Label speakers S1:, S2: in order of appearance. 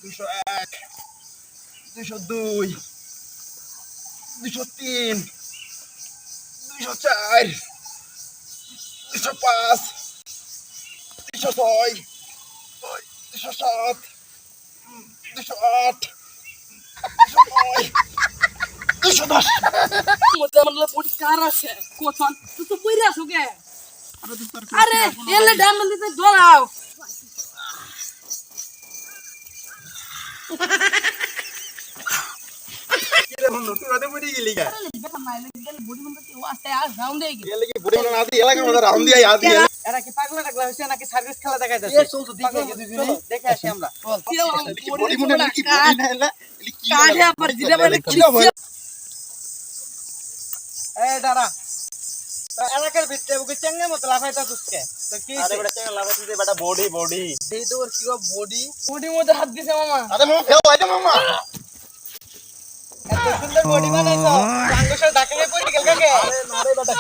S1: 201, 202, 203, 204, 205, 206, 207, 208, 210.
S2: মধ্যে আমার পরিষ্কার আছে কোথাও তুই তো পইরা আছো কে আরে এলে ডাম্বেল দিতে ধরাও
S1: কিরে বন্ধু তুই রাতে পড়ে গেলি গা?
S2: আরে বেটা মাইলে গেলে বডি বন্ধ কি ওয়াস্তে আর রাউন্ড দেই গেল
S1: এলে কি বুড়ি মনে আদি এলাকা মধ্যে রাউন্ড দিয়ে আদি
S3: এরা কি পাগলা টাগলা হইছে নাকি সার্ভিস খেলা দেখাইতাছে
S1: চল তো দেখে দুজনে
S3: দেখে আসি আমরা
S1: বডি মনে কি বডি না এলা এলি কি
S2: কাঠে আবার জিরা মানে
S1: কি হবে
S3: এই দাঁড়া তো এলাকার ভিতরে ওকে চেঙ্গা মতো লাফাইতাছিস কে তো কি
S1: আরে বেটা চেঙ্গা লাগাতে দে বেটা বডি বডি
S3: এই তো ওর কি বডি
S2: বডির মধ্যে হাত দিছে মামা
S1: আরে মামা ফেল আইতে মামা
S3: এত সুন্দর বডি বানাইছো সাঙ্গসর ঢাকায় পড়ে গেল কাকে
S1: আরে না রে বেটা